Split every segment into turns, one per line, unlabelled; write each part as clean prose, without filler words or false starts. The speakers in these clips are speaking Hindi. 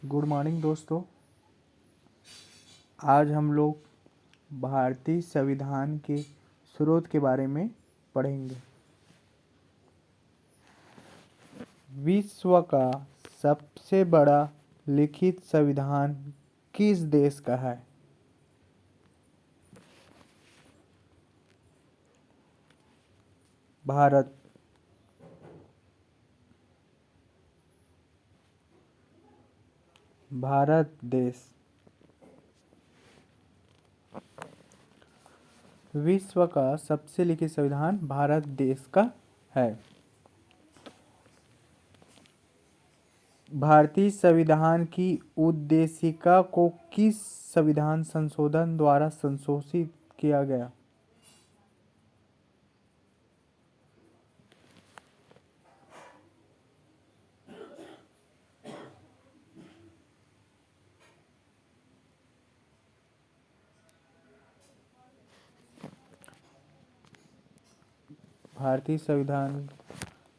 गुड मॉर्निंग दोस्तों। आज हम लोग भारतीय संविधान के स्रोत के बारे में पढ़ेंगे। विश्व का सबसे बड़ा लिखित संविधान किस देश का है? भारत। भारत देश। विश्व का सबसे लिखित संविधान भारत देश का है। भारतीय संविधान की उद्देशिका को किस संविधान संशोधन द्वारा संशोधित किया गया? भारतीय संविधान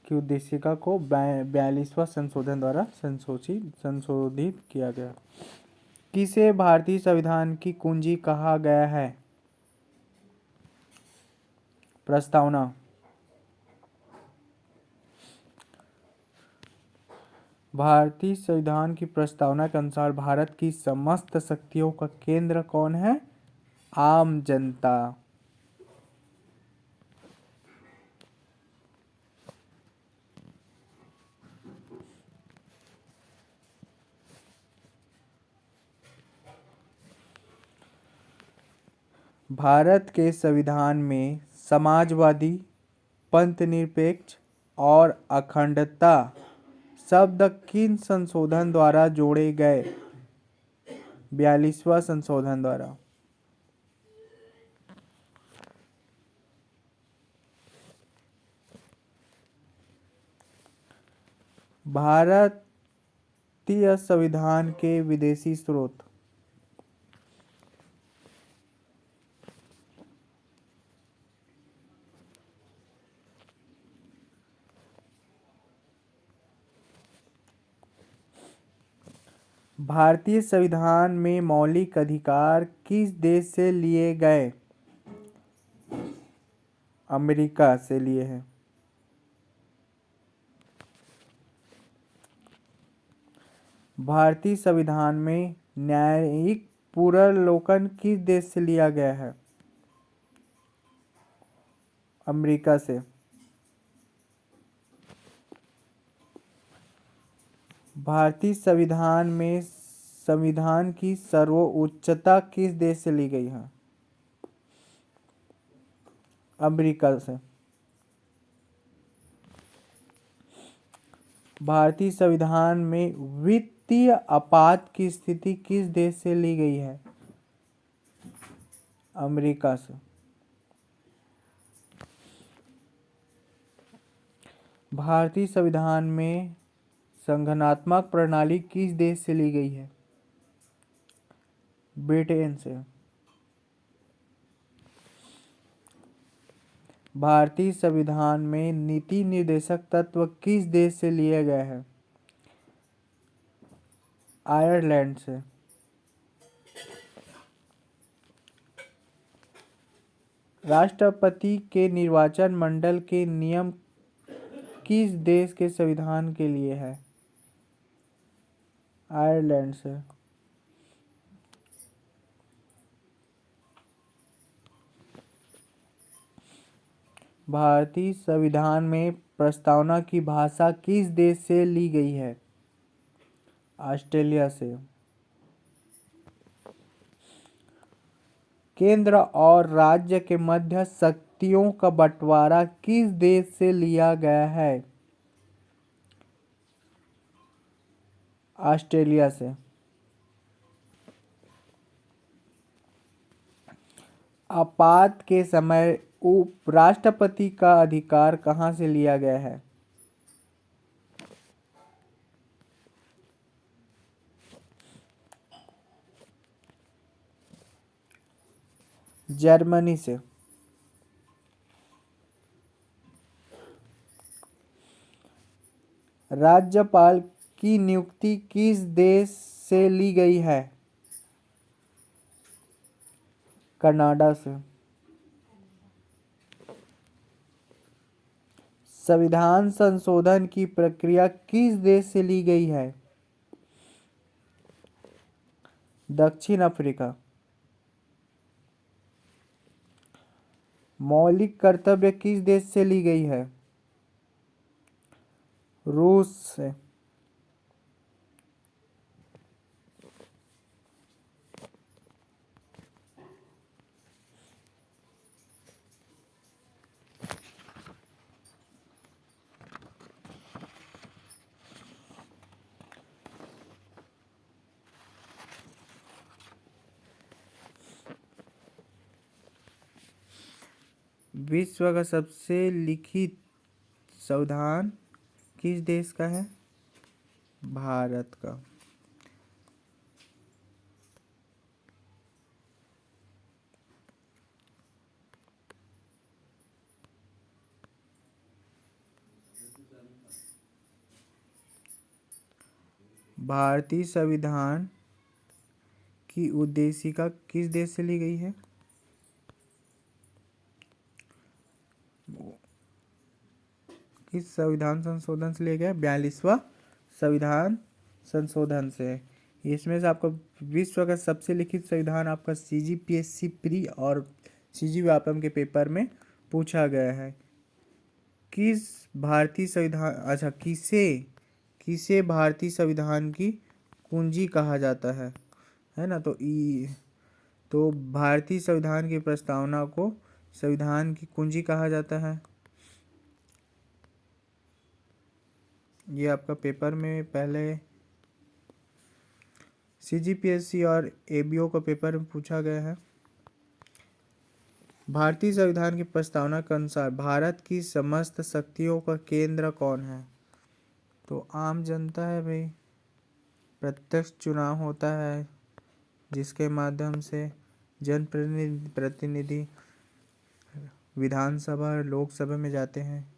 की उद्देशिका को 42वां संशोधन द्वारा संशोधित किया गया। किसे भारतीय संविधान की कुंजी कहा गया है? प्रस्तावना। भारतीय संविधान की प्रस्तावना के अनुसार भारत की समस्त शक्तियों का केंद्र कौन है? आम जनता। भारत के संविधान में समाजवादी, पंथनिरपेक्ष और अखंडता शब्द किन संशोधन द्वारा जोड़े गए? 42वां संशोधन द्वारा। भारतीय संविधान के विदेशी स्रोत। भारतीय संविधान में मौलिक अधिकार किस देश से लिए गए? अमेरिका से लिए हैं। भारतीय संविधान में न्यायिक पुनर्विलोकन किस देश से लिया गया है? अमेरिका से। भारतीय संविधान में संविधान की सर्वोच्चता किस देश से ली गई है? अमेरिका से। भारतीय संविधान में वित्तीय आपात की स्थिति किस देश से ली गई है? अमेरिका से। भारतीय संविधान में संगठनात्मक प्रणाली किस देश से ली गई है? ब्रिटेन से। भारतीय संविधान में नीति निर्देशक तत्व किस देश से लिए गए हैं? आयरलैंड से। राष्ट्रपति के निर्वाचन मंडल के नियम किस देश के संविधान के लिए है? आयरलैंड से। भारतीय संविधान में प्रस्तावना की भाषा किस देश से ली गई है? ऑस्ट्रेलिया से। केंद्र और राज्य के मध्य शक्तियों का बंटवारा किस देश से लिया गया है? ऑस्ट्रेलिया से। आपात के समय उपराष्ट्रपति का अधिकार कहाँ से लिया गया है? जर्मनी से। राज्यपाल की नियुक्ति किस देश से ली गई है? कनाडा से। संविधान संशोधन की प्रक्रिया किस देश से ली गई है? दक्षिण अफ्रीका। मौलिक कर्तव्य किस देश से ली गई है? रूस से। विश्व का सबसे लिखित संविधान किस देश का है? भारत का। भारतीय संविधान की उद्देशिका किस देश से ली गई है? किस संविधान संशोधन से लिया गया? 42वां संविधान संशोधन से। इसमें से आपका विश्व का सबसे लिखित संविधान आपका CGPSC प्री और CG व्यापम के पेपर में पूछा गया है। किस भारतीय संविधान, अच्छा, किसे भारतीय संविधान की कुंजी कहा जाता है ना? तो भारतीय संविधान की प्रस्तावना को संविधान की कुंजी कहा जाता है। ये आपका पेपर में पहले CGPSC और ABO का पेपर में पूछा गया है। भारतीय संविधान की प्रस्तावना के अनुसार भारत की समस्त शक्तियों का केंद्र कौन है? तो आम जनता है भाई। प्रत्यक्ष चुनाव होता है जिसके माध्यम से जनप्रतिनिधि विधानसभा और लोकसभा में जाते हैं।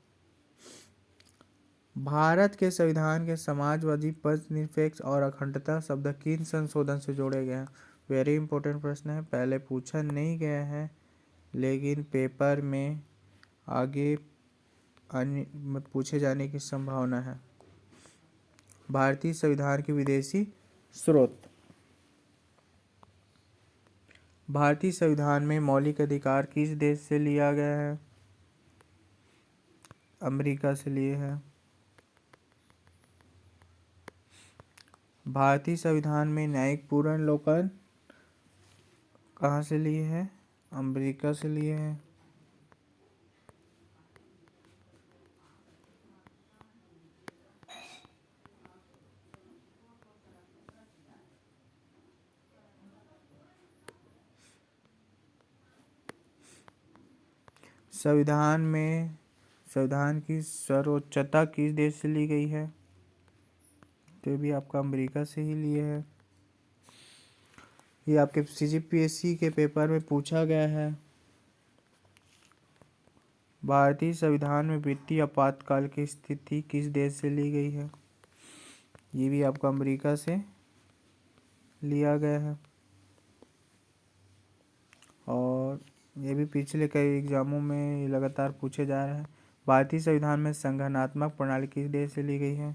भारत के संविधान के समाजवादी, पथनिरपेक्ष और अखंडता शब्द किन संशोधन से जोड़े गए हैं? वेरी इंपॉर्टेंट प्रश्न है, पहले पूछा नहीं गया है लेकिन पेपर में आगे पूछे जाने की संभावना है। भारतीय संविधान के विदेशी स्रोत। भारतीय संविधान में मौलिक अधिकार किस देश से लिया गया है? अमेरिका से लिए है। भारतीय संविधान में न्यायिक पुनर्विलोकन कहाँ से लिए है? अमेरिका से लिए है। संविधान की सर्वोच्चता किस देश से ली गई है? तो भी आपका अमेरिका से ही लिए है। ये आपके CGPSC के पेपर में पूछा गया है। भारतीय संविधान में वित्तीय आपातकाल की स्थिति किस देश से ली गई है? ये भी आपका अमेरिका से लिया गया है। और ये भी पिछले कई एग्जामों में लगातार पूछे जा रहे हैं। भारतीय संविधान में संगठनात्मक प्रणाली किस देश से ली गई है?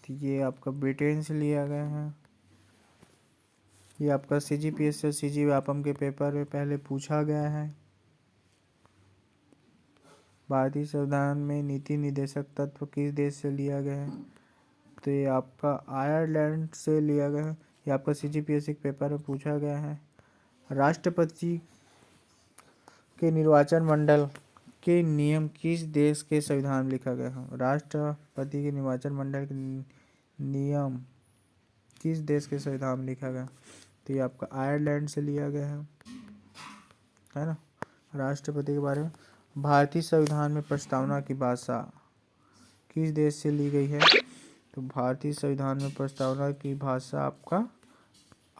तो ये आपका ब्रिटेन से लिया गया है। ये आपका CGPSC और CG व्यापम के पेपर में पहले पूछा गया है। भारतीय संविधान में नीति निर्देशक तत्व किस देश से लिया गया है? तो ये आपका आयरलैंड से लिया गया है। ये आपका CGPSC के पेपर में पूछा गया है। राष्ट्रपति के निर्वाचन मंडल के नियम किस देश के संविधान में लिखा गया है? राष्ट्रपति के निर्वाचन मंडल के नियम किस देश के संविधान में लिखा गया? तो ये आपका आयरलैंड से लिया गया है ना? राष्ट्रपति के बारे में। भारतीय संविधान में प्रस्तावना की भाषा किस देश से ली गई है? तो भारतीय संविधान में प्रस्तावना की भाषा आपका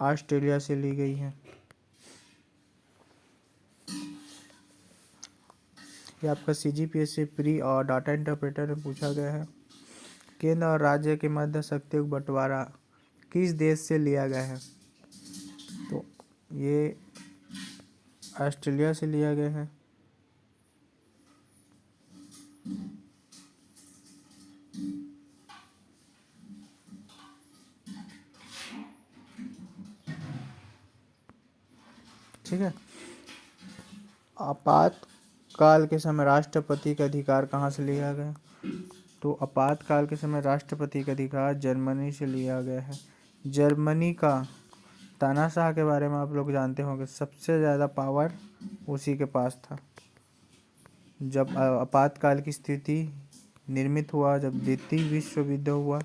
ऑस्ट्रेलिया से ली गई है। ये आपका CGPSC प्री और डाटा इंटरप्रेटर में पूछा गया है। केंद्र और राज्य के मध्य शक्तियों का बंटवारा किस देश से लिया गया है? तो ये ऑस्ट्रेलिया से लिया गया है। ठीक है। आपातकाल के समय राष्ट्रपति का अधिकार कहाँ से लिया गया? तो आपातकाल के समय राष्ट्रपति का अधिकार जर्मनी से लिया गया है। जर्मनी का तानाशाह के बारे में आप लोग जानते होंगे, सबसे ज़्यादा पावर उसी के पास था। जब आपातकाल की स्थिति निर्मित हुआ, जब द्वितीय विश्व युद्ध हुआ,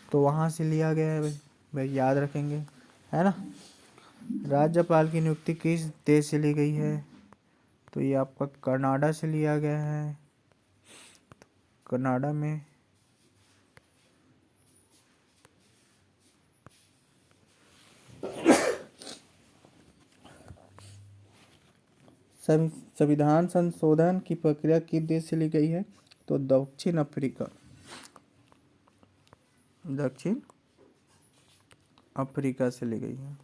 तो वहाँ से लिया गया है भाई, याद रखेंगे, है ना। राज्यपाल की नियुक्ति किस देश से ली गई है? तो ये आपका कनाडा से लिया गया है। कनाडा में संविधान संशोधन की प्रक्रिया किस देश से ली गई है? तो दक्षिण अफ्रीका से ली गई है।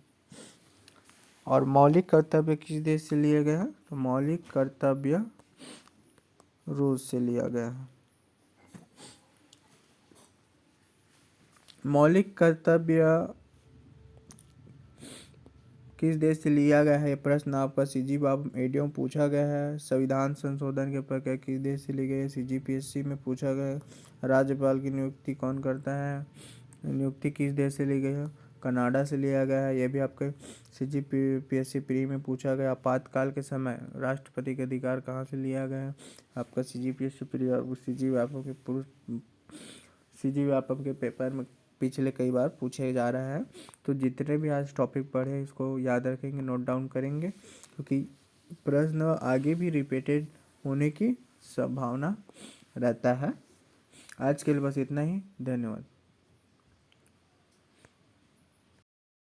और मौलिक कर्तव्य किस देश से लिया गया है? तो मौलिक कर्तव्य रूस से लिया गया है। मौलिक कर्तव्य किस देश से लिया गया है? ये प्रश्न आपका सीजीवाब एडियो में पूछा गया है। संविधान संशोधन की प्रक्रिया किस देश से ली गई है? सीजीपीएससी में पूछा गया है। राज्यपाल की नियुक्ति कौन करता है? नियुक्ति किस देश से ली गई है? कनाडा से लिया गया है। यह भी आपके सीजीपीएससी प्री में पूछा गया। आपातकाल के समय राष्ट्रपति का अधिकार कहाँ से लिया गया है? आपका सीजीपीएससी प्री और सीजीवाप के पेपर में पिछले कई बार पूछे जा रहा है। तो जितने भी आज टॉपिक पढ़े इसको याद रखेंगे, नोट डाउन करेंगे, क्योंकि प्रश्न आगे भी रिपीटेड होने की संभावना रहता है। आज के लिए बस इतना ही। धन्यवाद।